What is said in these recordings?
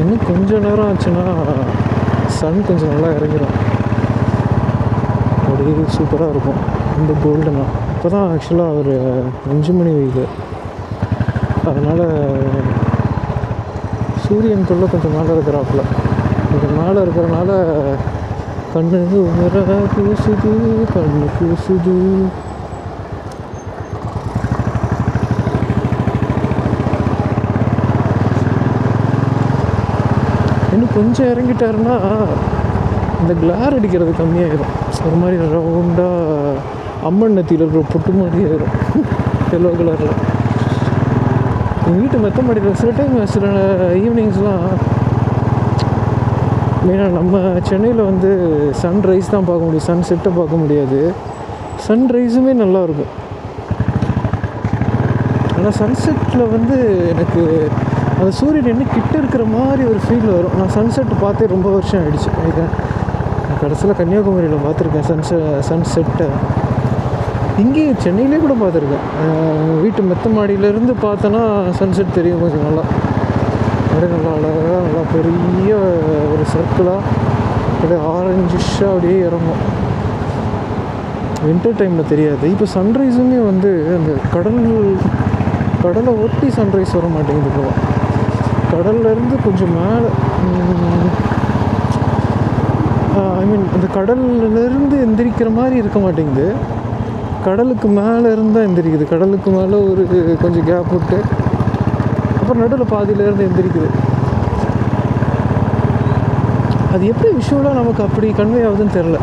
இன்னும் கொஞ்சம் நேரம் ஆச்சுன்னா சன் கொஞ்சம் நல்லா இறங்கிடும். அப்படியே சூப்பராக இருக்கும். ரொம்ப கோல்டனாக இப்போ தான் ஆக்சுவலாக ஒரு 5 மணி வெயில். அதனால் சூரியனுக்குள்ளே கொஞ்சம் மேலே இருக்கிறாப்புல. கொஞ்சம் மேலே இருக்கிறனால கண்ணு உமர கூசுது, கண்ணு கூசுது. இன்னும் கொஞ்சம் இறங்கிட்டாருன்னா இந்த கிளார் அடிக்கிறது கம்மியாகிடும். ஒரு மாதிரி ரவுண்டாக அம்மன் நத்தியில் இருக்கிற பொட்டு மாதிரி ஆயிடும் எல்லோ கலரில். எங்கள் வீட்டு மெத்த மாடியில் சில டைம் சில ஈவினிங்ஸ்லாம் மெயினாக நம்ம சென்னையில் வந்து சன்ரைஸ் தான் பார்க்க முடியும், சன் செட்டை பார்க்க முடியாது. சன்ரைஸுமே நல்லாயிருக்கும். ஆனால் சன்செட்டில் வந்து எனக்கு அந்த சூரியன் என்ன கிட்ட இருக்கிற மாதிரி ஒரு ஃபீல் வரும். நான் சன்செட் பார்த்தே ரொம்ப வருஷம் ஆகிடுச்சு. நான் கடைசியில் கன்னியாகுமரியில் பார்த்துருக்கேன் சன்செட்டை. இங்கேயும் சென்னையிலே கூட பார்த்துருக்கேன். வீட்டு மெத்த மாடியிலேருந்து பார்த்தோன்னா சன்செட் தெரியும் கொஞ்சம் நல்லா. அப்படியே நல்லா அழகாக நல்லா பெரிய ஒரு சர்க்கிளாக அப்படியே ஆரஞ்சிஷாக அப்படியே இறங்கும். வின்டர் டைமில் தெரியாது. இப்போ சன்ரைஸுமே வந்து அந்த கடலை ஒட்டி சன்ரைஸ் வர மாட்டேங்குது. இப்போ கடல்லேருந்து கொஞ்சம் மேலே, ஐ மீன் அந்த கடல்லேருந்து எந்திரிக்கிற மாதிரி இருக்க மாட்டேங்குது. கடலுக்கு மேலே இருந்தால் எந்திரிக்குது. கடலுக்கு மேலே ஒரு கொஞ்சம் கேப் விட்டு அப்புறம் நடுவில் பாதியிலேருந்து எந்திரிக்குது. அது எப்படி விஷுவலாக நமக்கு அப்படி கன்வே ஆகுதுன்னு தெரில.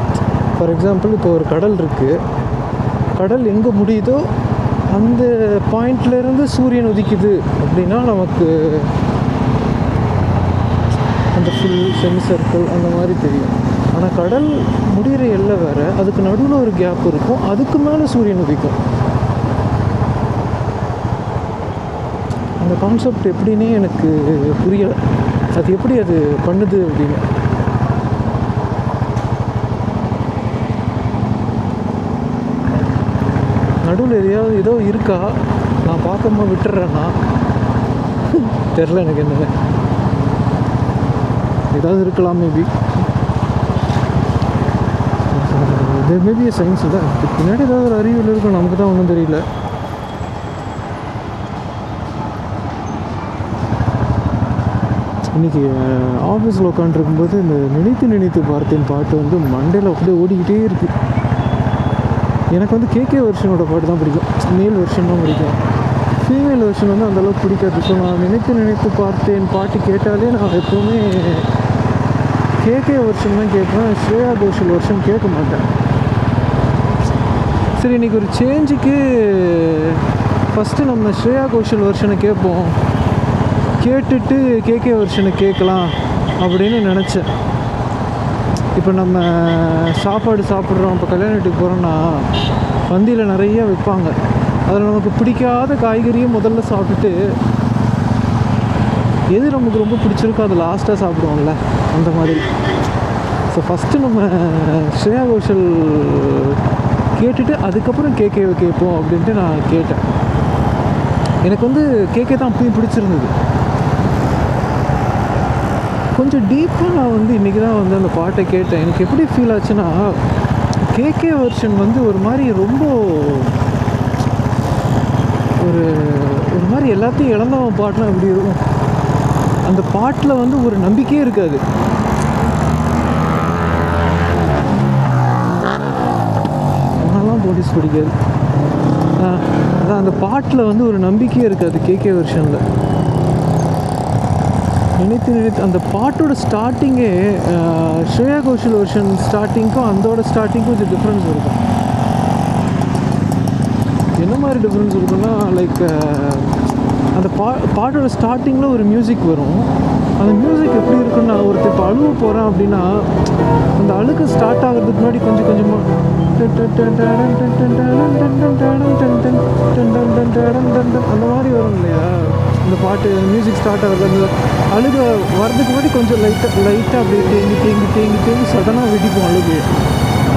ஃபார் எக்ஸாம்பிள் இப்போ ஒரு கடல் இருக்குது. கடல் எங்கே முடியுதோ அந்த பாயிண்ட்லேருந்து சூரியன் உதிக்குது அப்படின்னா நமக்கு அந்த ஃபுல் செமி சர்க்கிள் அந்த மாதிரி தெரியும். ஆனால் கடல் முடிகிற எல்லை வேறு, அதுக்கு நடுவில் ஒரு கேப் இருக்கும், அதுக்கு மேலே சூரியன் உதிக்கும். அந்த கான்செப்ட் எப்படின்னே எனக்கு புரியலை. அது எப்படி அது பண்ணுது அப்படின்னு. நடுவில் எதையாவது ஏதோ இருக்கா, நான் பார்க்காம விட்டுறேன்னா தெரில எனக்கு. என்னங்க ஏதாவது இருக்கலாம் மேபி. இது மேபி சயின்ஸ் தான். பின்னாடி ஏதாவது ஒரு அறிவியல் இருக்கும், நமக்கு தான் ஒன்றும் தெரியல. இன்றைக்கி ஆஃபீஸில் உட்காந்துருக்கும்போது இந்த நினைத்து பார்த்தேன் பாட்டு வந்து மண்டையில் அப்படியே ஓடிக்கிட்டே இருக்குது. எனக்கு வந்து கேகே வெர்ஷனோட பாட்டு தான் பிடிக்கும், மேல் வெர்ஷன் தான் பிடிக்கும். ஃபீமேல் வெர்ஷன் வந்து அந்தளவுக்கு பிடிக்காது. ஸோ நான் நினைத்து பார்த்தேன் பாட்டு கேட்டாலே நான் எப்போவுமே கேகே வெர்ஷன் தான் கேட்பேன். ஸ்ரேயா கோஷல் வெர்ஷன் கேட்க மாட்டேன். சரி, இன்றைக்கி ஒரு சேஞ்சுக்கு ஃபஸ்ட்டு நம்ம ஸ்ரேயா கோஷல் வெர்ஷனை கேட்போம், கேட்டுட்டு கேகே வெர்ஷனை கேட்கலாம் அப்படின்னு நினச்சேன். இப்போ நம்ம சாப்பாடு சாப்பிட்றோம், இப்போ கல்யாண வீட்டுக்கு போகிறோன்னா பந்தியில் நிறைய வைப்பாங்க. அதில் நமக்கு பிடிக்காத காய்கறியை முதல்ல சாப்பிட்டுட்டு எது நமக்கு ரொம்ப பிடிச்சிருக்கோ அது லாஸ்ட்டாக சாப்பிடுவோம்ல, அந்த மாதிரி. ஸோ ஃபஸ்ட்டு நம்ம ஸ்ரேயா கோஷல் கேட்டுட்டு அதுக்கப்புறம் கேகேவை கேட்போம் அப்படின்ட்டு நான் கேட்டேன். எனக்கு வந்து கேகே தான் அப்பயும் பிடிச்சிருந்தது. கொஞ்சம் டீப்பாக நான் வந்து இன்றைக்கி தான் வந்து அந்த பாட்டை கேட்டேன். எனக்கு எப்படி ஃபீல் ஆச்சுன்னா, கேகே வெர்ஷன் வந்து ஒரு மாதிரி ரொம்ப ஒரு மாதிரி எல்லாத்தையும் இழந்தவன் பாட்டுனா எப்படி இருக்கும். அந்த பாட்டில் வந்து ஒரு நம்பிக்கையே இருக்காது. அதெல்லாம் போலீஸ் பிடிக்காது. அதான் அந்த பாட்டில் வந்து ஒரு நம்பிக்கையே இருக்காது கேகே வெர்ஷனில். நினைத்து அந்த பாட்டோட ஸ்டார்டிங்கே ஸ்ரேயா கோஷல் வெர்ஷன் ஸ்டார்டிங்க்கும் அதோட ஸ்டார்டிங்க்கும் கொஞ்சம் டிஃப்ரென்ஸ் இருக்கும். என்ன மாதிரி டிஃப்ரென்ஸ் இருக்குன்னா, லைக் அந்த பாட்டோட ஸ்டார்டிங்கில் ஒரு மியூசிக் வரும். அந்த மியூசிக் எப்படி இருக்குன்னா, ஒருத்தர் இப்போ அழுவ போகிறேன் அப்படின்னா அந்த அழுக்கு ஸ்டார்ட் ஆகிறதுக்கு முன்னாடி கொஞ்சம் கொஞ்சமாக அந்த மாதிரி வரும் இல்லையா இந்த பாட்டு. மியூசிக் ஸ்டார்ட் ஆகிறது அந்த அழுக வர்றதுக்கு முன்னாடி கொஞ்சம் லைட்டாக அப்படியே தேங்கி சடனாக வெடிப்போம் அழுகு.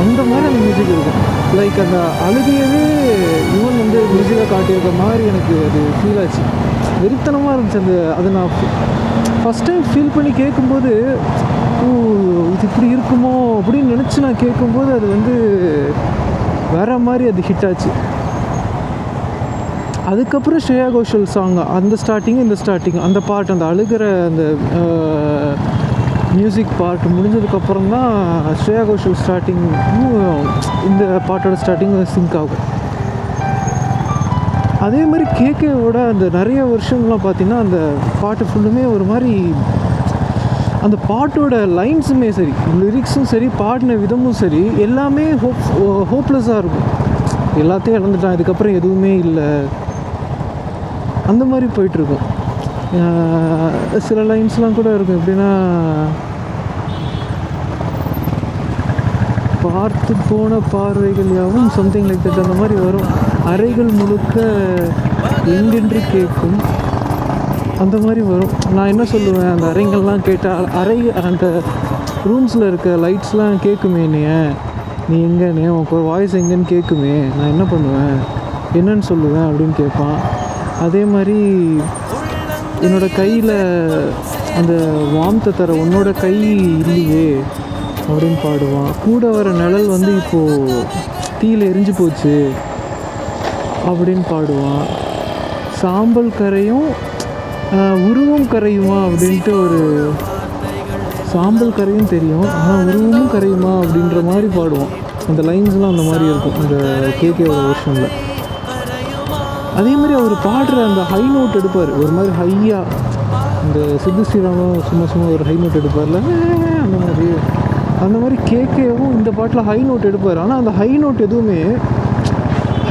அந்த மாதிரி அந்த மியூசிக் இருக்கும். லைக் அந்த அழுகையவே இவன் வந்து மியூசிக்காக காட்டியிருக்க மாதிரி எனக்கு அது ஃபீல் ஆச்சு. வெறித்தனமாக இருந்துச்சு. அது நான் ஃபஸ்ட் டைம் ஃபீல் பண்ணி கேட்கும்போது, ஓ இது இப்படி இருக்குமோ அப்படின்னு நினச்சி நான் கேட்கும்போது அது வந்து வேறு மாதிரி அது ஹிட் ஆச்சு. அதுக்கப்புறம் ஸ்ரேயா கோஷல் சாங் அந்த ஸ்டார்டிங்கு இந்த ஸ்டார்டிங் அந்த பாட்டு அந்த அழுகிற அந்த மியூசிக் பாட்டு முடிஞ்சதுக்கப்புறம் தான் ஸ்ரேயா கோஷல் ஸ்டார்டிங் இந்த பாட்டோட ஸ்டார்டிங் சிங்க் ஆகும். அதே மாதிரி கேகேவோட அந்த நிறைய வருஷங்கள்லாம் பார்த்திங்கன்னா அந்த பாட்டு ஃபுல்லுமே ஒரு மாதிரி அந்த பாட்டோட லைன்ஸுமே சரி, லிரிக்ஸும் சரி, பாடின விதமும் சரி, எல்லாமே ஹோப்லெஸ்ஸாக இருக்கும். எல்லாத்தையும் இழந்துட்டான், இதுக்கப்புறம் எதுவுமே இல்லை, அந்த மாதிரி போயிட்டுருக்கும். சில லைன்ஸ்லாம் கூட இருக்கும், எப்படின்னா பார்த்து போன பார்வைகள் யாவும் சம்திங் லைக் தட், அந்த மாதிரி வரும். அறைகள் முழுக்க எங்கென்று கேட்கும், அந்த மாதிரி வரும். நான் என்ன சொல்லுவேன், அந்த அறைகள்லாம் கேட்டால் அந்த ரூம்ஸில் இருக்க லைட்ஸ்லாம் கேட்குமே, நீ எங்கேன்னு உனக்கு வாய்ஸ் எங்கேன்னு கேட்குமே, நான் என்ன பண்ணுவேன், என்னன்னு சொல்லுவேன் அப்படின்னு கேட்பான். அதே மாதிரி என்னோடய கையில் அந்த வார்த்தை தர உன்னோட கை இல்லையே அப்படின்னு பாடுவான். கூட வர நிழல் வந்து இப்போது தீயில் எரிஞ்சு போச்சு அப்படின்னு பாடுவான். சாம்பல் கரையும் உருவம் கரையுமா அப்படின்ட்டு ஒரு சாம்பல் கரையும் தெரியும், ஆனால் உருவமும் கரையுமா அப்படின்ற மாதிரி பாடுவான். அந்த லைன்ஸ்லாம் அந்த மாதிரி இருக்கும் இந்த கேகேவோட வெர்ஷனில். அதே மாதிரி அவர் பாடுற அந்த ஹை நோட் எடுப்பார், ஒரு மாதிரி ஹையாக. இந்த சித்து ஸ்ரீராமும் சும்மா ஒரு ஹை நோட் எடுப்பார்ல, அந்த மாதிரி கேகேவும் இந்த பாட்டில் ஹை நோட் எடுப்பார். ஆனால் அந்த ஹை நோட் எதுவுமே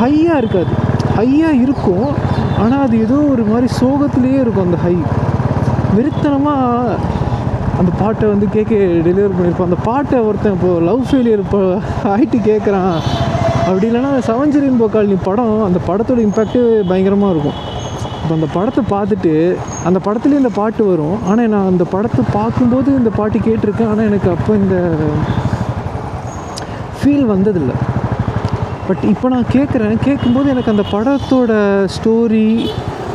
ஹையாக இருக்காது, ஹையாக இருக்கும், ஆனால் அது ஏதோ ஒரு மாதிரி சோகத்துலேயே இருக்கும். அந்த ஹை வெறித்தனமாக அந்த பாட்டை வந்து கேகே டெலிவர் பண்ணியிருப்பான். அந்த பாட்டை ஒருத்தன் இப்போது லவ் ஃபெயிலியர் இப்போ ஆகிட்டு கேட்குறான் அப்படி இல்லைன்னா செவஞ்சரின் போக்காளி படம், அந்த படத்தோட இம்பேக்ட்டு பயங்கரமாக இருக்கும். இப்போ அந்த படத்தை பார்த்துட்டு அந்த படத்துலேயே இந்த பாட்டு வரும், ஆனால் நான் அந்த படத்தை பார்க்கும்போது இந்த பாட்டு கேட்டிருக்கேன், ஆனால் எனக்கு அப்போ இந்த ஃபீல் வந்ததில்லை. பட் இப்போ நான் கேட்கும்போது எனக்கு அந்த படத்தோட ஸ்டோரி,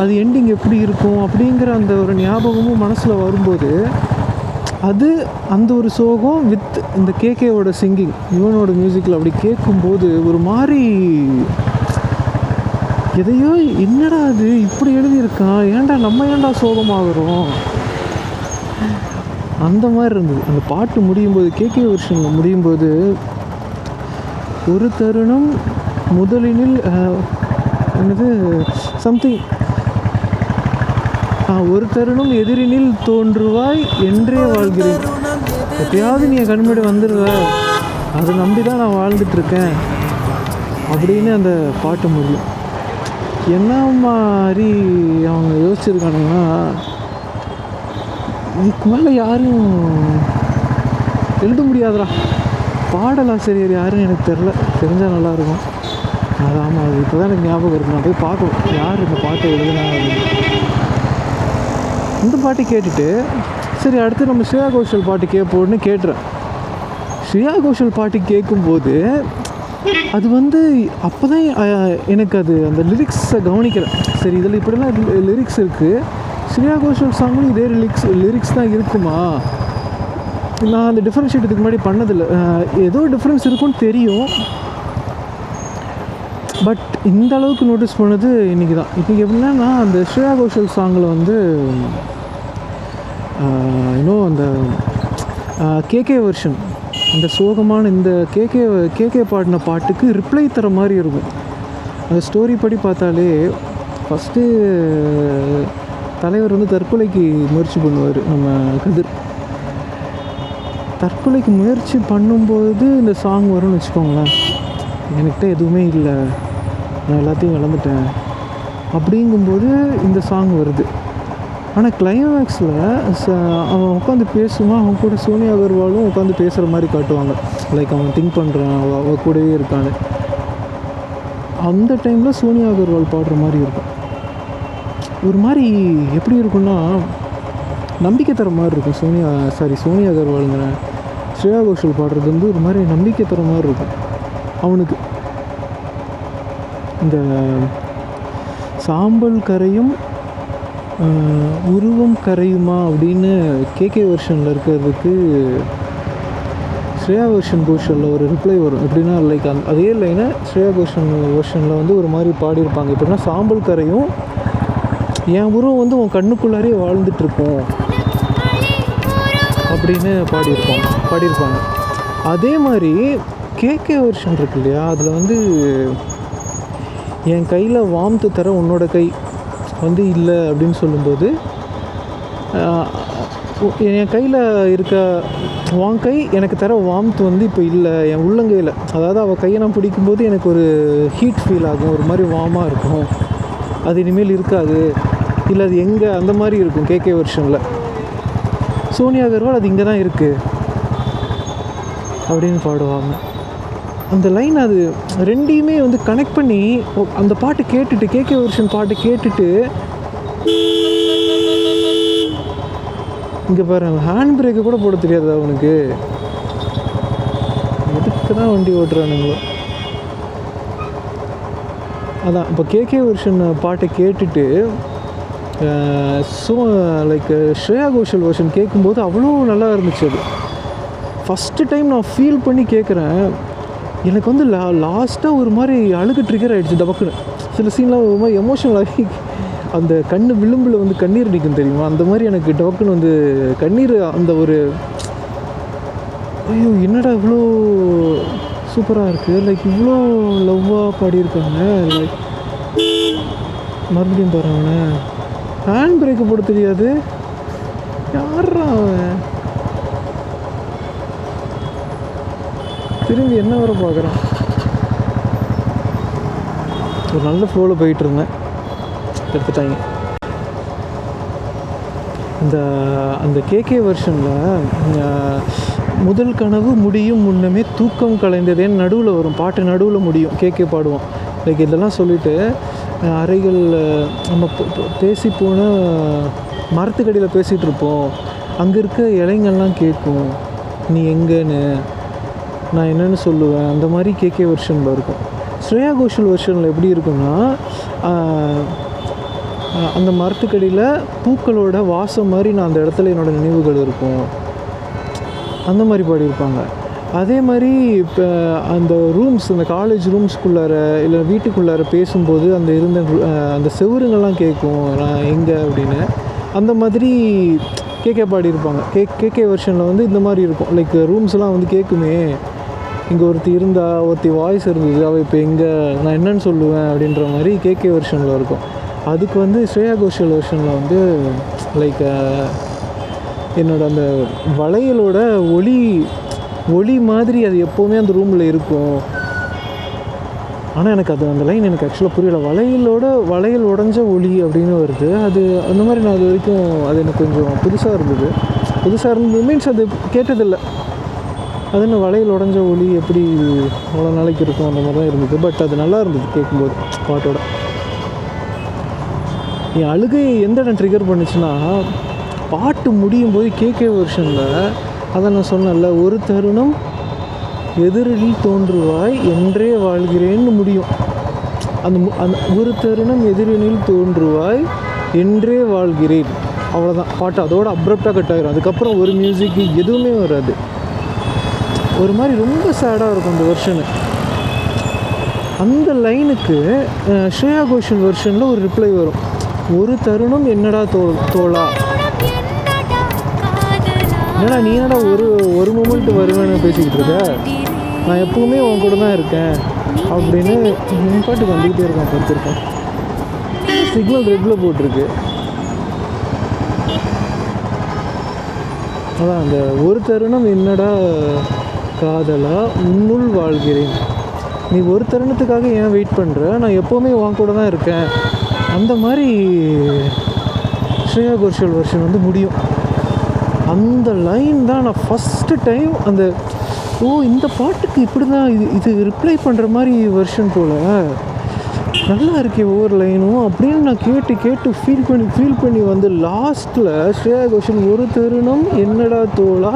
அது எண்டிங் எப்படி இருக்கும் அப்படிங்கிற அந்த ஒரு ஞாபகமும் மனசில் வரும்போது, அது அந்த ஒரு சோகம் வித் இந்த கேகேவோட சிங்கிங், இவனோட மியூசிக்கில் அப்படி கேட்கும்போது ஒரு மாதிரி எதையோ என்னடா அது இப்படி எழுதியிருக்கான், ஏன்டா சோகமாகிறோம், அந்த மாதிரி இருந்தது. அந்த பாட்டு முடியும் போது, கேகே வெர்ஷனில் முடியும் போது, ஒரு தருணம் முதலினில் என்னது சம்திங் ஒரு தருணம் எதிரினில் தோன்றுவாய் என்றே வாழ்கிறேன், எப்பயாவது நீ என் கண்முடி வந்துடுவ, அதை நம்பி தான் நான் வாழ்ந்துட்டுருக்கேன் அப்படின்னு அந்த பாட்டு முடியும். என்ன மாதிரி அவங்க யோசிச்சிருக்கானுங்கன்னா, இதுக்கு மேலே யாரும் எழுத முடியாதுடா, பாடலாசிரியர் யாருன்னு எனக்கு தெரிஞ்சால் நல்லாயிருக்கும். அது ஆமாம், அது இப்போ தான் எனக்கு ஞாபகம் இருக்குது, நான் போய் பார்க்கணும் யார் இந்த பாட்டை எழுதுனா அப்படின்னு. இந்த பாட்டு கேட்டுட்டு சரி அடுத்து நம்ம ஸ்ரேயா கோஷல் பாட்டு கேட்போன்னு கேட்டுறேன். ஸ்ரேயா கோஷல் பாட்டு கேட்கும்போது அது வந்து அப்போ தான் எனக்கு அது அந்த லிரிக்ஸை கவனிக்கிறேன். சரி இதில் இப்படிலாம் லிரிக்ஸ் இருக்குது, ஸ்ரேயா கோஷல் சாங்கும் இதே லிரிக்ஸ் தான் இருக்குமா, நான் அந்த டிஃப்ரென்ஷியேட் இதுக்கு முன்னாடி பண்ணதில்லை. ஏதோ டிஃப்ரென்ஸ் இருக்குன்னு தெரியும், பட் இந்த அளவுக்கு நோட்டீஸ் பண்ணது இன்றைக்கி தான். இன்றைக்கி எப்படின்னா, நான் அந்த ஸ்ரேயா கோஷல் சாங்கில் வந்து இன்னும் அந்த கேகே வெர்ஷன், இந்த சோகமான இந்த கேகே பாடின பாட்டுக்கு ரிப்ளை தர மாதிரி இருக்கும். அந்த ஸ்டோரி படி பார்த்தாலே ஃபஸ்ட்டு தலைவர் வந்து தற்கொலைக்கு முயற்சி பண்ணுவார். நம்ம கதிர் தற்கொலைக்கு முயற்சி பண்ணும்போது இந்த சாங் வரும்னு வச்சுக்கோங்களேன். என்கிட்ட எதுவுமே இல்லை, நான் எல்லாத்தையும் இழந்துட்டேன் அப்படிங்கும்போது இந்த சாங் வருது. ஆனால் கிளைமேக்ஸில் அவன் உட்காந்து பேசுவான், அவன் கூட சோனியா அகர்வாலும் உட்காந்து பேசுகிற மாதிரி காட்டுவாங்க. லைக் அவன் திங்க் பண்ணுறான், அவள் கூடவே இருக்கான்னு. அந்த டைமில் சோனியா அகர்வால் பாடுற மாதிரி இருக்கும். ஒரு மாதிரி எப்படி இருக்குன்னா, நம்பிக்கை தர மாதிரி இருக்கும். சோனியா அகர்வாலுங்கிற ஸ்ரேயா கோஷல் பாடுறது வந்து ஒரு மாதிரி நம்பிக்கை தர மாதிரி இருக்கும் அவனுக்கு. இந்த சாம்பல் கரையும் உருவம் கரையுமா அப்படின்னு கேகே வெர்ஷனில் இருக்கிறதுக்கு ஸ்ரேயா கோஷலில் ஒரு ரிப்ளை வரும். எப்படின்னா லைக் அதே லைனை ஸ்ரேயா வெர்ஷனில் வந்து ஒரு மாதிரி பாடியிருப்பாங்க. எப்படின்னா சாம்பல் கரையும் என் உருவம் வந்து உன் கண்ணுக்குள்ளாரே வாழ்ந்துட்டுருக்கோம் அப்படின்னு பாடியிருப்பாங்க. அதே மாதிரி கேகே வெர்ஷன் இருக்கு இல்லையா, அதில் வந்து என் கையில் வார்ம்த்து தர உன்னோட கை வந்து இல்லை அப்படின்னு சொல்லும்போது, என் கையில் இருக்க உன் கை எனக்கு தர வார்ம்த்து வந்து இப்போ இல்லை என் உள்ளங்கையில். அதாவது அவள் கையை நான் பிடிக்கும்போது எனக்கு ஒரு ஹீட் ஃபீல் ஆகும், ஒரு மாதிரி வார்மாக இருக்கும். அது இனிமேல் இருக்காது, இல்லை அது எங்கே அந்த மாதிரி இருக்கும் கேகே வெர்ஷனில். சோனியா அகர்வால் அது இங்கே தான் இருக்குது அப்படின்னு பாடுவாங்க. அந்த லைன் அது ரெண்டையுமே வந்து கனெக்ட் பண்ணி அந்த பாட்டு கேட்டுட்டு கேகே வெர்ஷன் பாட்டு கேட்டுட்டு இங்கே பாருங்க, ஹேண்ட் பிரேக்கு கூட போட தெரியாது அவனுக்கு. எதுக்கு தான் வண்டி ஓட்டுறானுங்களோ. அதான் இப்போ கேகே வெர்ஷன் பாட்டை கேட்டுட்டு லைக் ஸ்ரேயா கோஷல் வெர்ஷன் கேட்கும்போது அவ்வளோ நல்லா இருந்துச்சு. அது ஃபஸ்ட்டு டைம் நான் ஃபீல் பண்ணி கேட்குறேன். எனக்கு வந்து லாஸ்ட்டாக ஒரு மாதிரி அழுகு ட்ரிகர் ஆகிடுச்சு டபக்குன்னு. சில சீன்லாம் ஒரு மாதிரி எமோஷனல் ஆகி அந்த கண்ணு விளிம்பில் வந்து கண்ணீர் நிற்கும் தெரியுமா, அந்த மாதிரி எனக்கு டபக்குன்னு வந்து கண்ணீர். அந்த ஒரு ஐயோ என்னடா இவ்வளோ சூப்பராக இருக்குது, லைக் இவ்வளோ லவ்வாக பாடியிருக்காங்க. லைக் மறுபடியும் பாருங்களேன், ஹேண்ட் பிரேக்கு போட தெரியாது. யாரா அவன்? திரும்பி என்ன வர பார்க்குறான். ஒரு நல்ல ஃப்ளோவில் போயிட்டு இருந்தேன், எடுத்துட்டாங்க. அந்த கேகே வெர்ஷனில் முதல் கனவு முடியும் முன்னமே தூக்கம் கலைந்ததேன்னு நடுவில் வரும் பாட்டு, நடுவில் முடியும். கேகே பாடுவோம் லைக் இதெல்லாம் சொல்லிவிட்டு அறைகள் நம்ம பேசி போன மரத்துக்கடியில் பேசிகிட்டு இருப்போம். அங்கே இருக்க இலைங்கள்லாம் கேட்கும் நீ எங்கேன்னு, நான் என்னென்னு சொல்லுவேன். அந்த மாதிரி கேகே வெர்ஷனில் இருக்கும். ஸ்ரேயா கோஷல் வெர்ஷனில் எப்படி இருக்குன்னா, அந்த மரத்துக்கடியில் பூக்களோட வாசம் மாதிரி நான் அந்த இடத்துல என்னோடய நினைவுகள் இருக்கும், அந்த மாதிரி பாடியிருப்பாங்க. அதே மாதிரி இப்போ அந்த ரூம்ஸ், அந்த காலேஜ் ரூம்ஸ்குள்ளார இல்லை வீட்டுக்குள்ளார பேசும்போது அந்த செவுருங்கள்லாம் கேட்கும் நான் எங்கே அப்படின்னு. அந்த மாதிரி கேகே பாடியிருப்பாங்க. கேகே வெர்ஷனில் வந்து இந்த மாதிரி இருக்கும். லைக் ரூம்ஸ்லாம் வந்து கேட்குமே, இங்கே ஒருத்தி வாய்ஸ் இருந்தது, அவள் இப்போ எங்கே, நான் என்னன்னு சொல்லுவேன் அப்படின்ற மாதிரி கேகே வெர்ஷனில் இருக்கும். அதுக்கு வந்து ஸ்ரேயா கோஷல் வெர்ஷனில் வந்து லைக் என்னோட அந்த வளையலோட ஒளி மாதிரி அது எப்போவுமே அந்த ரூமில் இருக்கும். ஆனால் எனக்கு அது அந்த லைன் எனக்கு ஆக்சுவலாக புரியலை. வளையல் உடஞ்ச ஒளி அப்படின்னு வருது. அது அந்த மாதிரி நான் அது வரைக்கும் அது எனக்கு கொஞ்சம் புதுசாக இருந்தது மீன்ஸ் அது கேட்டதில்லை. அது என்ன வளையல் உடஞ்ச ஒளி எப்படி அவ்வளோ நாளைக்கு இருக்கும், அந்த மாதிரி தான் இருந்தது. பட் அது நல்லா இருந்தது கேட்கும்போது பாட்டோட. என் அழுகை எந்த இடம் ட்ரிகர் பண்ணிச்சுன்னா, பாட்டு முடியும் போது கேகே வெர்ஷனில் அதை நான் சொன்னேன்ல, ஒரு தருணம் எதிரில் தோன்றுவாய் என்றே வாழ்கிறேன்னு முடியும். அந்த ஒரு தருணம் எதிரினில் தோன்றுவாய் என்றே வாழ்கிறேன், அவ்வளோதான் பாட்டு. அதோட அப்ரப்டாக கட் ஆகிரும். அதுக்கப்புறம் ஒரு மியூசிக்கு எதுவுமே வராது. ஒரு மாதிரி ரொம்ப சேடாக இருக்கும் அந்த வெர்ஷனு. அந்த லைனுக்கு ஸ்ரேயா கோஷல் வெர்ஷனில் ஒரு ரிப்ளை வரும், ஒரு தருணம் என்னடா தோளா, என்னடா நீ என்னடா ஒரு மூமெண்ட்டு வருவேன்னு பேசிக்கிட்டு இருக்க, நான் எப்போவுமே உன் கூட தான் இருக்கேன் அப்படின்னு என் பாட்டுக்கு வந்துக்கிட்டே இருக்கான். பார்த்துருக்கேன், சிக்னல் ரெட்டில் போட்டிருக்கு. அதான் அந்த ஒரு தருணம் என்னடா காதலா உன்னுள் வாழ்கிறேன், நீ ஒரு தருணத்துக்காக ஏன் வெயிட் பண்ணுற, நான் எப்போவுமே உன் கூட தான் இருக்கேன். அந்த மாதிரி ஸ்ரேயா கோஷல் வெர்ஷன் வந்து முடியும். அந்த லைன் தான் நான் ஃபஸ்ட்டு டைம் அந்த இந்த பாட்டுக்கு இப்படி தான் இது ரிப்ளை பண்ணுற மாதிரி வெர்ஷன் போல் நல்லா இருக்கே ஒவ்வொரு லைனும் அப்படின்னு நான் கேட்டு ஃபீல் பண்ணி வந்து லாஸ்ட்டில் ஸ்ரேயா கோஷல் ஒரு தருணம் என்னடா தோளா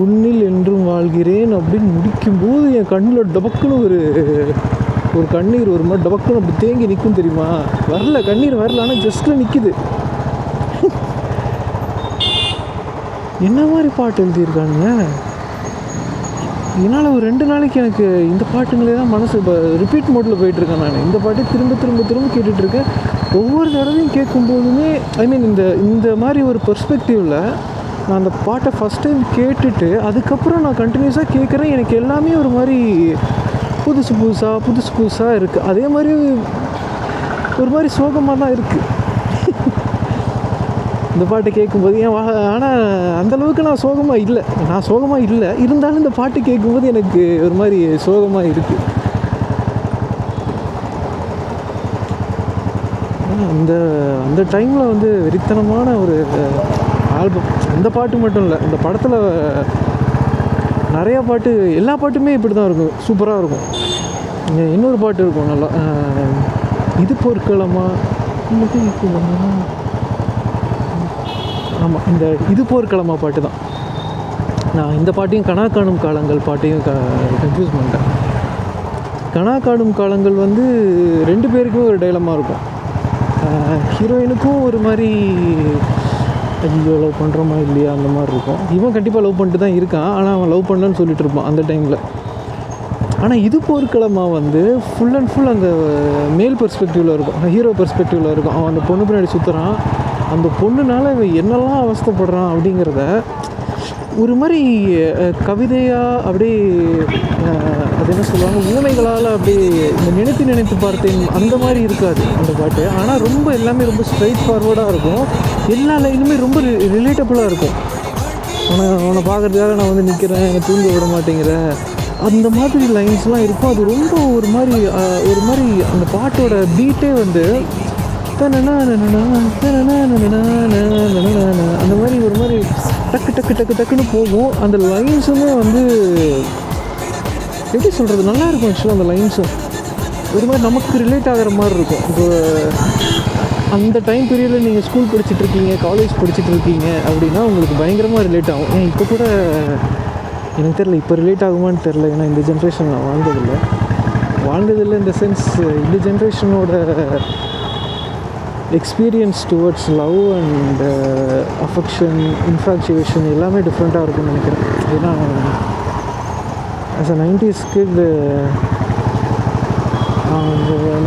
உன்னில் என்றும் வாழ்கிறேன் அப்படின்னு முடிக்கும்போது என் கண்ணில் டபக்குன்னு ஒரு கண்ணீர் ஒரு மாதிரி டபக்குன்னு அப்படி தேங்கி நிற்கும் தெரியுமா? வரல, கண்ணீர் வரல, ஆனால் ஜஸ்ட்டில் நிற்கிது. என்ன மாதிரி பாட்டு எழுதியிருக்கானுங்க. என்னால் ஒரு 2 நாளைக்கு எனக்கு இந்த பாட்டுங்களே தான் மனசு இப்போ ரிப்பீட் மோட்டில் போயிட்டுருக்கேன். நான் இந்த பாட்டை திரும்ப திரும்ப திரும்ப கேட்டுட்ருக்கேன். ஒவ்வொரு தடவையும் கேட்கும்போதுமே இந்த மாதிரி ஒரு பெர்ஸ்பெக்டிவில் நான் அந்த பாட்டை ஃபஸ்ட் டைம் கேட்டுட்டு அதுக்கப்புறம் நான் கண்டினியூஸாக கேட்குறேன். எனக்கு எல்லாமே ஒரு மாதிரி புதுசு புதுசாக இருக்குது. அதே மாதிரி ஒரு மாதிரி சோகமாக தான் இருக்குது இந்த பாட்டை கேட்கும்போது. ஆனால் அந்தளவுக்கு நான் சோகமாக இல்லை, இருந்தாலும் இந்த பாட்டு கேட்கும்போது எனக்கு ஒரு மாதிரி சோகமாக இருக்குது. அந்த டைமில் வந்து வெறித்தனமான ஒரு ஆல்பம். அந்த பாட்டு மட்டும் இல்லை, இந்த படத்தில் நிறையா பாட்டு, எல்லா பாட்டுமே இப்படி தான் இருக்கும், சூப்பராக இருக்கும். இன்னொரு பாட்டு இருக்கும் நல்லா, இது போர்க்களமா, ஆமாம், இந்த இது போர்க்களமா பாட்டு தான். நான் இந்த பாட்டையும் கனா காணும் காலங்கள் பாட்டையும் கன்ஃபியூஸ் பண்ணிட்டேன். கனா காணும் காலங்கள் வந்து 2 பேருக்குமே ஒரு டைலமாக இருக்கும். ஹீரோயினுக்கும் ஒரு மாதிரி ஐயோ லவ் பண்ணுறோமா இல்லையா அந்த மாதிரி இருக்கும். இவன் கண்டிப்பாக லவ் பண்ணிட்டு தான் இருக்கான், ஆனால் அவன் லவ் பண்ணலன்னு சொல்லிட்டு இருப்பான் அந்த டைமில். ஆனால் இது போர்க்களமா வந்து ஃபுல் அண்ட் ஃபுல் அந்த மேல் பெர்ஸ்பெக்டிவில் இருக்கும், ஹீரோ பெர்ஸ்பெக்டிவில் இருக்கும். அவன் அந்த பொண்ணு பின்னாடி சுற்றுறான், அந்த பொண்ணுனால இவன் என்னெல்லாம் அவஸ்தைப்படுறான் அப்படிங்கிறத ஒரு மாதிரி கவிதையாக அப்படியே அது என்ன சொல்லுவாங்க, ஊமைகளால் அப்படியே இந்த நினைத்து பார்த்தேன் அந்த மாதிரி இருக்காது அந்த பாட்டு. ஆனால் ரொம்ப எல்லாமே ரொம்ப ஸ்ட்ரைட் ஃபார்வர்டாக இருக்கும். எல்லா லைனுமே ரொம்ப ரிலேட்டபுளாக இருக்கும். உன்னை பார்க்குறதுக்காக நான் வந்து நிற்கிறேன், என்னை தூங்க விட மாட்டேங்கிறேன், அந்த மாதிரி லைன்ஸ்லாம் இருக்கும். அது ரொம்ப ஒரு மாதிரி அந்த பாட்டோட பீட்டே வந்து அந்த மாதிரி ஒரு மாதிரி டக்குன்னு போகும். அந்த லைன்ஸுமே வந்து எப்படி சொல்கிறது, நல்லாயிருக்கும். ஆக்சுவலாக அந்த லைன்ஸும் ஒரு மாதிரி நமக்கு ரிலேட் ஆகிற மாதிரி இருக்கும். இப்போ அந்த டைம் பீரியடில் நீங்கள் ஸ்கூல் படிச்சுட்ருக்கீங்க, காலேஜ் படிச்சுட்ருக்கீங்க அப்படின்னா உங்களுக்கு பயங்கரமாக ரிலேட் ஆகும். ஏன் இப்போ கூட எனக்கு தெரில, இப்போ ரிலேட் ஆகுமான்னு தெரில. ஏன்னா இந்த ஜென்ரேஷன் நான் வாழ்ந்ததில்லை இந்த சென்ஸ். இந்த ஜென்ரேஷனோட experience towards love and affection, infatuation எல்லாமே டிஃப்ரெண்ட்டாக இருக்கும்னு நினைக்கிறேன். ஏன்னா ஆஸ் அ 90s கிட்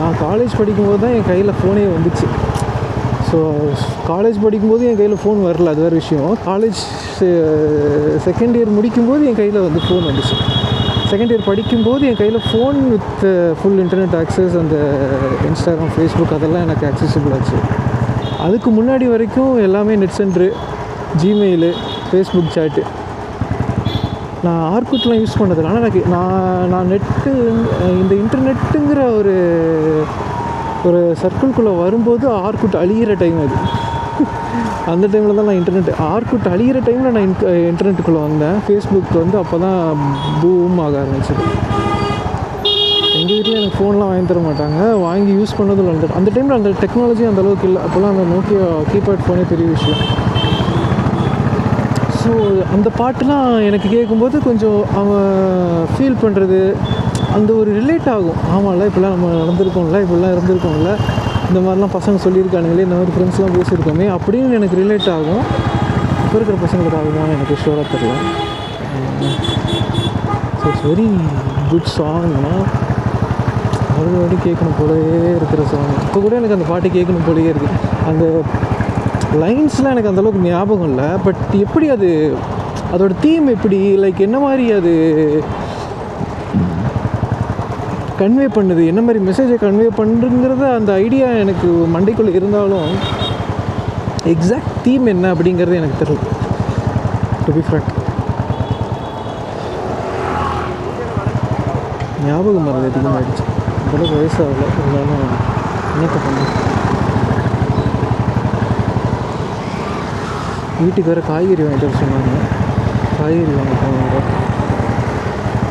நான் காலேஜ் படிக்கும்போது தான் என் கையில் ஃபோனே வந்துச்சு. ஸோ காலேஜ் படிக்கும்போது என் கையில் ஃபோன் வரல, அது வேறு விஷயம். காலேஜ் செகண்ட் இயர் முடிக்கும்போது என் கையில் வந்து ஃபோன் வந்துச்சு. செகண்ட் இயர் படிக்கும்போது என் கையில் phone with full internet access, அந்த இன்ஸ்டாகிராம், ஃபேஸ்புக் அதெல்லாம் எனக்கு ஆக்சஸபிள் ஆச்சு. அதுக்கு முன்னாடி வரைக்கும் எல்லாமே நெட் சென்ட்ரு, ஜிமெயிலு, ஃபேஸ்புக் சேட்டு. நான் ஆர்குட்லாம் யூஸ் பண்ணதில்லை. ஆனால் நான் நெட்டு, இந்த இன்டர்நெட்டுங்கிற ஒரு சர்க்கிள்குள்ளே வரும்போது ஆர்குட் அழிகிற டைம் அது. அந்த டைமில் தான் நான் ஆர்குட் அழிகிற டைமில் நான் இன்டர்நெட்டுக்குள்ளே வந்தேன். ஃபேஸ்புக் வந்து அப்போ தான் பூம் ஆக ஆரம்பிச்சது. எங்கள் வீட்டில் எனக்கு ஃபோன்லாம் வாங்கி தர மாட்டாங்க, வாங்கி யூஸ் பண்ணதும் இல்லை. அந்த டைமில் அந்த டெக்னாலஜி அந்தளவுக்கு இல்லை. அப்போல்லாம் அந்த நோக்கியா கீபேட் ஃபோனே பெரிய விஷயம். ஸோ அந்த பாட்டுலாம் எனக்கு கேட்கும்போது கொஞ்சம் அவன் ஃபீல் பண்ணுறது அந்த ஒரு ரிலேட் ஆகும். ஆமாம்ல, இப்போலாம் நம்ம இப்படிலாம் இருந்திருக்கோம்ல, இந்த மாதிரிலாம் பசங்க சொல்லியிருக்கானுங்களே, இந்த மாதிரி ஃப்ரெண்ட்ஸ்லாம் பேசியிருக்கோமே அப்படின்னு எனக்கு ரிலேட் ஆகும். இப்போ இருக்கிற பசங்களுக்கு ஆகுமான்னு எனக்கு ஷூராக தெரியல. ஸோ இட்ஸ் வெரி குட் சாங்னா மறுபடி கேட்கணும் போலவே இருக்கிற சாங். இப்போ கூட எனக்கு அந்த பாட்டு கேட்கணும் போலவே இருக்குது. அந்த லைன்ஸ்லாம் எனக்கு அந்தளவுக்கு ஞாபகம் இல்லை, பட் எப்படி அதோட தீம் எப்படி, லைக் என்ன மாதிரி அது கன்வே பண்ணுது, என்ன மாதிரி மெசேஜை கன்வே பண்ணுறங்கிறத அந்த ஐடியா எனக்கு மண்டைக்குள்ளே இருந்தாலும் எக்ஸாக்ட் தீம் என்ன அப்படிங்கிறது எனக்கு தெரியல, டு பி ஃப்ராங்க். ஞாபகம் மறந்து அதிகமாகிடுச்சு. அந்தளவுக்கு வயசாகல, இருந்தாலும் என்னத்தை பண்ண. வீட்டுக்கு வேறு காய்கறி வாங்கிட்டு வர சொன்னாங்க, காய்கறி வாங்க போனாங்க.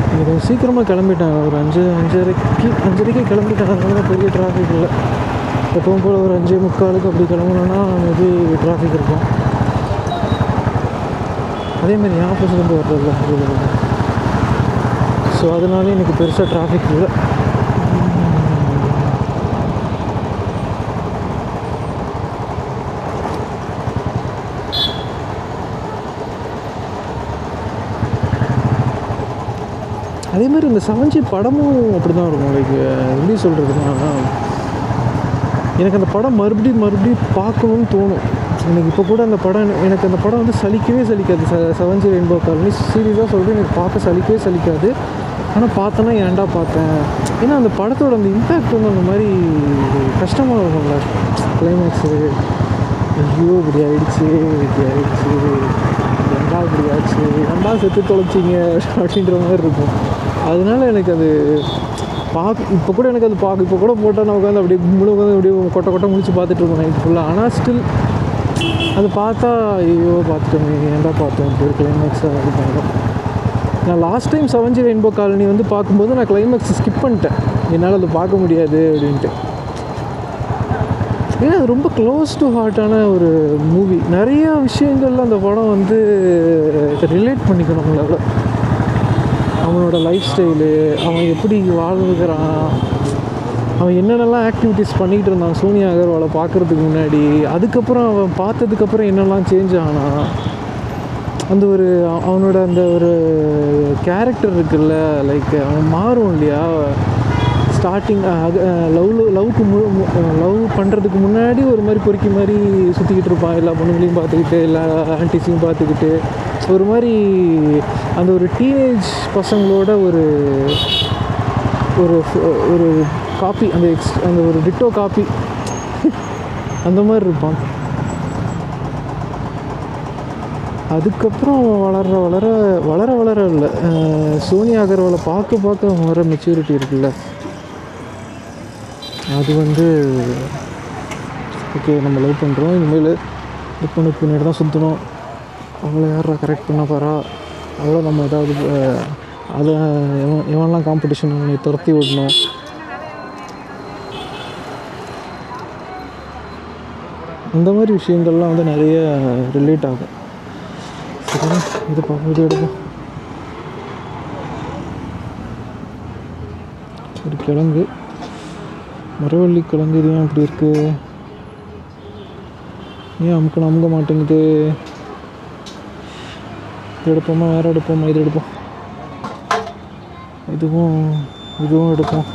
இங்கே கொஞ்சம் சீக்கிரமாக கிளம்பிட்டாங்க, ஒரு அஞ்சரைக்கு கிளம்பிட்டாங்க. அதனால தான் பெரிய டிராஃபிக் இல்லை. எப்பவும் போல் ஒரு 5:45 அப்படி கிளம்புனோன்னா இது டிராஃபிக் இருக்கும். அதேமாதிரி ஆப்போசிட்லேருந்து வர்றதில்ல, ஸோ அதனால எனக்கு பெருசாக டிராஃபிக் இல்லை. அதேமாதிரி இந்த செவன்ஜி படமும் அப்படி தான் இருக்கும். லைக் எப்படி சொல்கிறதுனா, எனக்கு அந்த படம் மறுபடியும் பார்க்கணுன்னு தோணும். எனக்கு இப்போ கூட அந்த படம் எனக்கு அந்த படம் வந்து சலிக்கவே சலிக்காது. செவன்ஜி ரெயின்போ காலனி சீரியஸாக சொல்கிறேன், எனக்கு பார்க்க சலிக்கவே சலிக்காது. ஆனால் பார்த்தேன்னா ஏன்டா பார்த்தேன். ஏன்னா அந்த படத்தோட அந்த இம்பேக்ட் வந்து அந்த மாதிரி கஷ்டமாக இருக்கும்ல. கிளைமேக்ஸு ஐயோ இப்படி ஆகிடுச்சு ஏன்டா இப்படி ஆச்சு, ஏன்டா செத்து தொலைச்சிங்க அப்படின்ற மாதிரி இருக்கும். அதனால எனக்கு அது இப்போ கூட எனக்கு அது இப்போ கூட போட்டால் நான் உட்காந்து அப்படியே உட்காந்து அப்படியே கொட்டை முடிச்சு பார்த்துட்ருக்கோம் நைட் ஃபுல்லாக. ஆனால் ஸ்டில் அது பார்த்தா ஐயோ பார்த்துட்டோமே ஏன்டா பார்த்தோம் இப்படி ஒரு கிளைமேக்ஸாக இது பண்ணுறோம். நான் லாஸ்ட் டைம் செவன்ஜி ரெயின்போ காலனி வந்து பார்க்கும்போது நான் கிளைமேக்ஸ் ஸ்கிப் பண்ணிட்டேன், என்னால் அதை பார்க்க முடியாது அப்படின்ட்டு. ஏன்னா அது ரொம்ப க்ளோஸ் டு ஹார்ட்டான ஒரு மூவி. நிறையா விஷயங்கள்ல அந்த படம் வந்து ரிலேட் பண்ணிக்கணும் நம்மளால. அவனோட லைஃப் ஸ்டைலு, அவன் எப்படி வாழ்ந்துக்கிறான், அவன் என்னென்னலாம் ஆக்டிவிட்டீஸ் பண்ணிக்கிட்டு இருந்தான் சோனியா அகர்வாலை பார்க்குறதுக்கு முன்னாடி, அதுக்கப்புறம் அவன் பார்த்ததுக்கப்புறம் என்னெல்லாம் சேஞ்ச் ஆனான், அந்த ஒரு அவனோட அந்த ஒரு கேரக்டர் இருக்குல்ல, லைக் அவன் மாறும் இல்லையா. ஸ்டார்டிங் லவ் பண்ணுறதுக்கு முன்னாடி ஒரு மாதிரி பொறுக்கி மாதிரி சுற்றிக்கிட்டு இருப்பான், எல்லா பொண்ணுங்களையும் பார்த்துக்கிட்டு எல்லா ஆன்டிஸையும் பார்த்துக்கிட்டு ஒரு மாதிரி அந்த ஒரு டீனேஜ் பசங்களோட ஒரு ஒரு ஒரு காப்பி, அந்த ஒரு டிட்டோ காப்பி அந்த மாதிரி இருப்பான். அதுக்கப்புறம் வளர இல்லை, சோனியா அகர்வாலை பார்க்க வர மெச்சூரிட்டி இருக்குல்ல, அது வந்து ஓகே நம்ம லவ் பண்ணுறோம், இனிமேல் லவ் பண்ண பின்னாடி தான் சுற்றணும், அவளை யாரா கரெக்ட் பண்ண போகிறா, அவ்வளோ நம்ம ஏதாவது அதை எவன்லாம் காம்படிஷன் அவனை துரத்தி விடணும். அந்த மாதிரி விஷயங்கள்லாம் வந்து நிறைய ரிலேட் ஆகும். சரி இது பார்க்க எடுப்போம். ஒரு கிழங்கு, மரவள்ளி கிழங்கு, இது ஏன் அப்படி இருக்குது, ஏன் அமுக்க மாட்டேங்குது. இது எடுப்போமா வேறு எடுப்போமா, இது எடுப்போம், இதுவும் எடுப்போம்.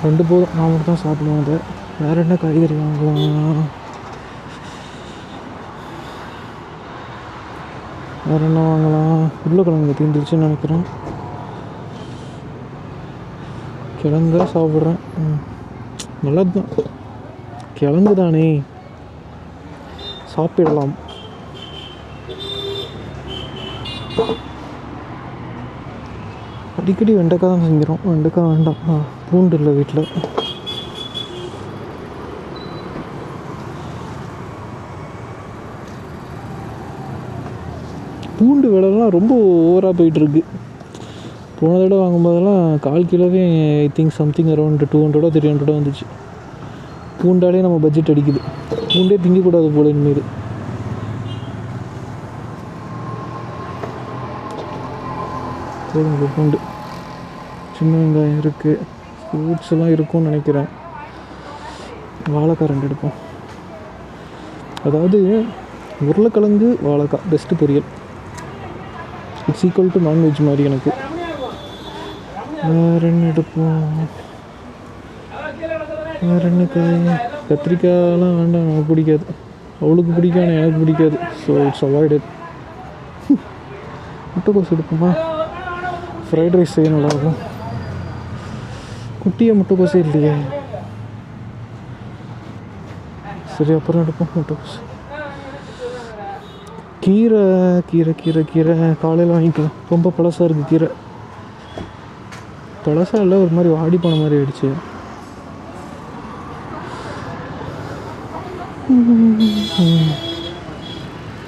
2 போதும், நான் மட்டும் தான் சாப்பிடுவோம். அதை வேறு என்ன காய்கறி வாங்கலாம், வேறு என்ன வாங்கலாம். உருளைக்கிழங்கு தீந்துருச்சுன்னு நினைக்கிறேன். கிழங்கா சாப்பிட்றேன், நல்லது தான், கிழங்கு தானே சாப்பிடலாம். அடிக்கடி வெண்டைக்காய் தான் செஞ்சிடும். வெண்டைக்காய் வேண்டாம், பூண்டு இல்லை வீட்டில். பூண்டு விலைலாம் ரொம்ப ஓவராக போயிட்டுருக்கு. போன தடவை வாங்கும்போதெல்லாம் 1/4 கிலோவே ஐ திங்க் சம்திங் அரௌண்ட் 200 300 வந்துச்சு. பூண்டாலே நம்ம பட்ஜெட் அடிக்குது. பூண்டே திங்கக்கூடாது போல இனிமேல். பூண்டு, சின்ன வெங்காயம் இருக்குது, ஃப்ரூட்ஸ் எல்லாம் இருக்கும்னு நினைக்கிறேன். வாழைக்காய் 2 எடுப்போம். அதாவது உருளைக்கிழங்கு வாழைக்காய் பெஸ்ட்டு பொரியல். இட்ஸ் ஈக்குவல் டு நான்வெஜ் மாதிரி எனக்கு. வேறு என்ன எடுப்போம், வேறு என்ன காய், கத்திரிக்காயெலாம் வேண்டாம், எனக்கு பிடிக்காது. அவளுக்கு பிடிக்காது, எனக்கு பிடிக்காது. So it's avoided. முட்டைக்கோஸ் எடுப்போமா, ஃப்ரைட் ரைஸ் செய்ய நல்லாயிருக்கும். குட்டியாக முட்டைக்கோஸே இல்லையே. சரி அப்புறம் எடுப்போம் முட்டைக்கோஸ். கீரை கீரை கீரை கீரை காலையில் வாங்கிக்கலாம். ரொம்ப பழசாக இருக்குது கீரை. பழசாக இல்லை, ஒரு மாதிரி வாடி போன மாதிரி ஆயிடுச்சு.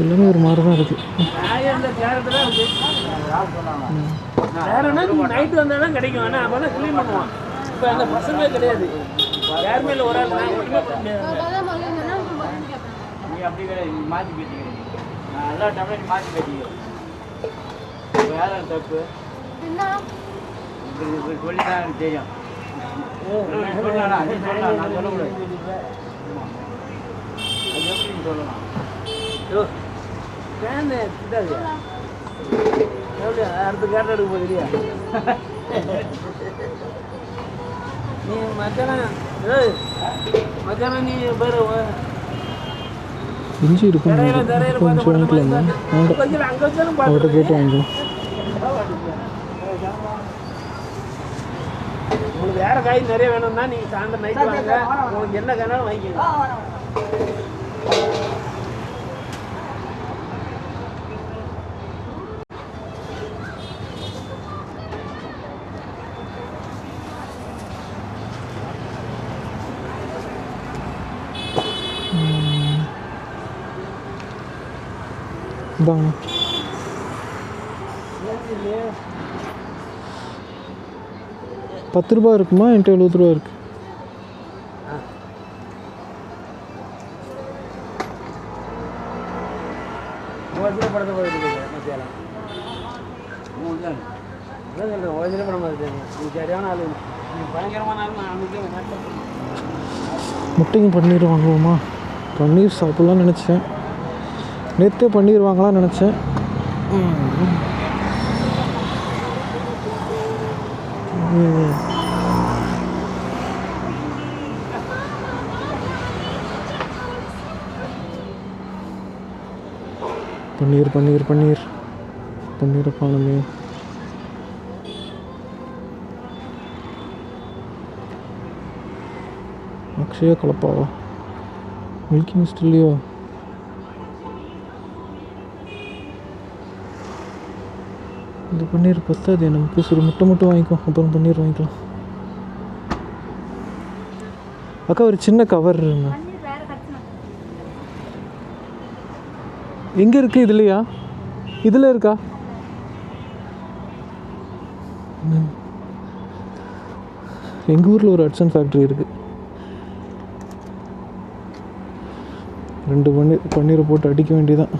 எல்லாமே ஒரு மாதிரி தான் இருக்குது. நைட்டு வந்தாலும் கிடைக்கும், ஆனால் அப்போ தான் க்ளீன் பண்ணுவான். இப்போ அந்த பசங்களே கிடையாது, யாருமே இல்லை, ஒரு ஆள் தான். நீ அப்படி கிடையாது, நீ மாற்றி பேசிக்கிறீங்க. நான் எல்லா டம்ளர் மாற்றி பேசிக்கிறேன். வேற தப்பு சொல்லி தான் எனக்கு தெரியும். சொல்லலாம், நான் சொல்லக்கூடாது. அது எப்படி சொல்லலாம்? ஃபேன் இதாது அடுத்து கேட்ட எடுக்க போதில்லையா நீ மத்தியானம் நீ பேர் இஞ்சி இருக்கும் கொஞ்சம் வாங்கிக்கலாமா அவர்கிட்ட கேட்டு வாங்கிக்கலாம். உங்களுக்கு வேற காய் நிறைய வேணும்னா நீங்க சாயந்தரம் நைட் வாங்க, உங்களுக்கு என்ன காய்னாலும் வாங்கிக்கலாம். இந்தாங்க 10 ரூபா இருக்குமா? என்கிட்ட 70 ரூபா இருக்கு. முட்டையும் பன்னீர் வாங்குவோமா? பன்னீர் சாப்பிட்லான்னு நினச்சேன். நேற்றே பன்னீர் வாங்கலாம்னு நினச்சேன். பன்னீர் பன்னீர் பன்னீர் பன்னீரை காணுமே. அக்ஷயா கலப்பாவா? மில்கி மிஸ்ட் இல்லையோ? இந்த பன்னீர் பத்தாது நமக்கு. சரி முட்டை மட்டும் வாங்கிக்கோ, அப்புறம் பன்னீர் வாங்கிக்கலாம். அக்கா ஒரு சின்ன கவர் இருங்க. எங்கே இருக்குது? இதுலையா? இதில் இருக்கா? எங்கள் ஊரில் ஒரு ஹட்சன் ஃபேக்ட்ரி இருக்குது. 2 பன்னீரை போட்டு அடிக்க வேண்டியதான்.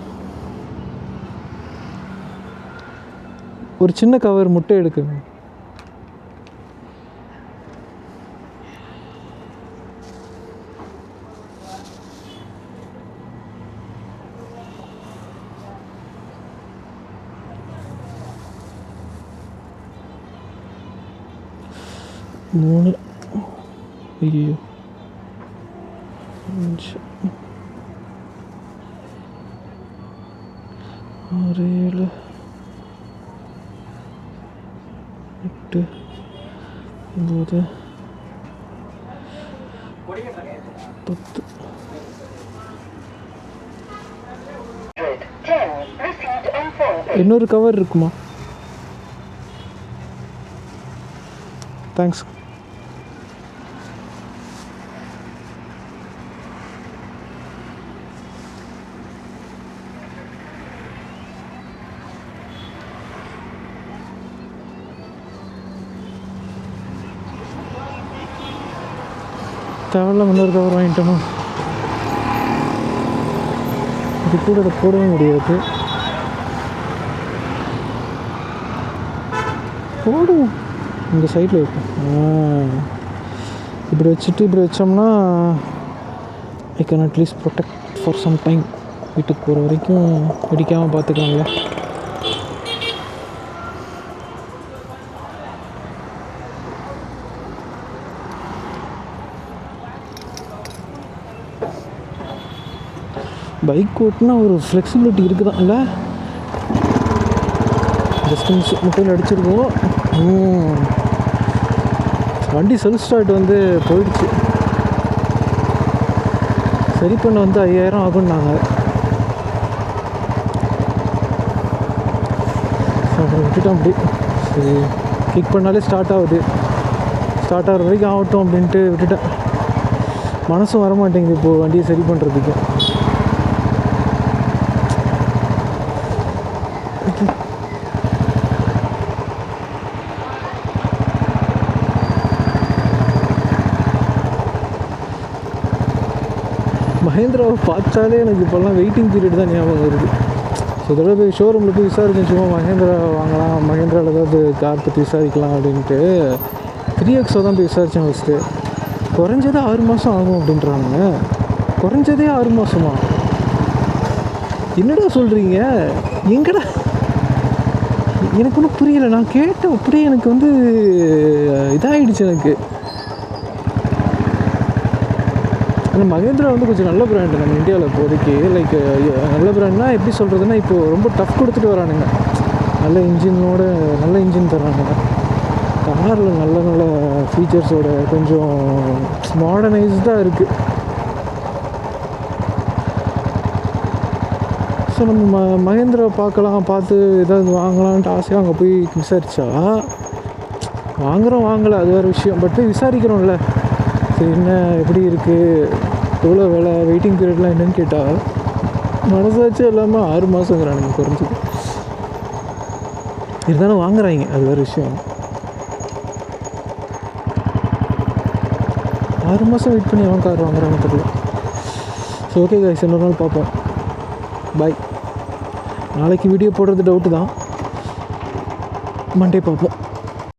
ஒரு சின்ன கவர் முட்டை எடுக்குங்க. மூணு. ஐயோ 5 6 7 8 9 10. இன்னொரு கவர் இருக்குமா? தேங்க்ஸ். தேவையில்ல இன்னொரு கவர் வாங்கிட்டோமா? இது கூட அதை போடவே முடியாது. போடுவோம் இந்த சைடில் வைப்போம். இப்படி வச்சுட்டு இப்படி வச்சோம்னா I can at least protect for some time. வீட்டுக்கு போகிற வரைக்கும் வெடிக்காமல் பார்த்துக்கலாங்களா? பைக் ஓட்டுனா ஒரு ஃப்ளெக்சிபிலிட்டி இருக்குதான் இல்லை? ஜஸ்ட் முட்டையில் அடிச்சிருக்கோம். வண்டி செல்ஃப் ஸ்டார்ட் வந்து போயிடுச்சு. சரி பண்ண வந்து 5000 ஆகும்னாங்க. அப்புறம் விட்டுட்டோம். அப்படி சரி கிக் பண்ணாலே ஸ்டார்ட் ஆகுது, ஸ்டார்ட் ஆகிற வரைக்கும் ஆகட்டும் அப்படின்ட்டு விட்டுட்டேன். மனசும் வரமாட்டேங்குது இப்போது வண்டியை சரி பண்ணுறதுக்கு. மஹேந்திராவை பார்த்தாலே எனக்கு இப்போல்லாம் வெயிட்டிங் பீரியட் தான் ஞாபகம் வருது. ஸோ இதோட போய் ஷோரூமில் போய் விசாரிச்சேன், சும்மா மஹேந்திரா வாங்கலாம், மஹேந்திராவில் ஏதாவது கார் பற்றி விசாரிக்கலாம் அப்படின்ட்டு. 3XO தான் போய் விசாரித்தேன் ஃபஸ்ட்டு. குறைஞ்சதே 6 மாதம் ஆகும் அப்படின்றாங்க. குறைஞ்சதே 6 மாதமா? என்னடா சொல்கிறீங்க? எங்கடா எனக்கு ஒன்றும் புரியலை. நான் கேட்டேன் அப்படியே எனக்கு வந்து இதாகிடுச்சு எனக்கு. ஆனால் மகேந்திரா வந்து கொஞ்சம் நல்ல பிராண்டு நம்ம இந்தியாவில் இப்போதைக்கு. லைக் நல்ல பிராண்ட்னா எப்படி சொல்கிறதுனா, இப்போது ரொம்ப டஃப் கொடுத்துட்டு வரானுங்க. நல்ல இன்ஜினோட நல்ல இன்ஜின் தரானுங்க. காரில் நல்ல நல்ல ஃபீச்சர்ஸோட கொஞ்சம் மாடர்னைஸ்டாக இருக்குது. ஸோ நம்ம மகேந்திரா பார்க்கலாம், பார்த்து ஏதாவது வாங்கலான்ட்டு ஆசையாக அங்கே போய் விசாரித்தா வாங்கலை அது வேறு விஷயம். பட் போய் விசாரிக்கிறோம்ல, சரி என்ன எப்படி இருக்குது, எவ்வளோ வேலை, வெயிட்டிங் பீரியட்லாம் என்னென்னு கேட்டால் மனசாச்சும் இல்லாமல் 6 மாதங்கிறானுங்க குறைஞ்சிது. இருந்தாலும் வாங்குறாங்க, அது வேறு விஷயம். 6 மாதம் வெயிட் பண்ணி அவன் கார் வாங்குறான்னு தெரியல. ஸோ ஓகே கைஸ், இன்னொரு நாள் பார்ப்போம். பாய். நாளைக்கு வீடியோ போடுறது டவுட்டு தான், மண்டே பார்ப்போம்.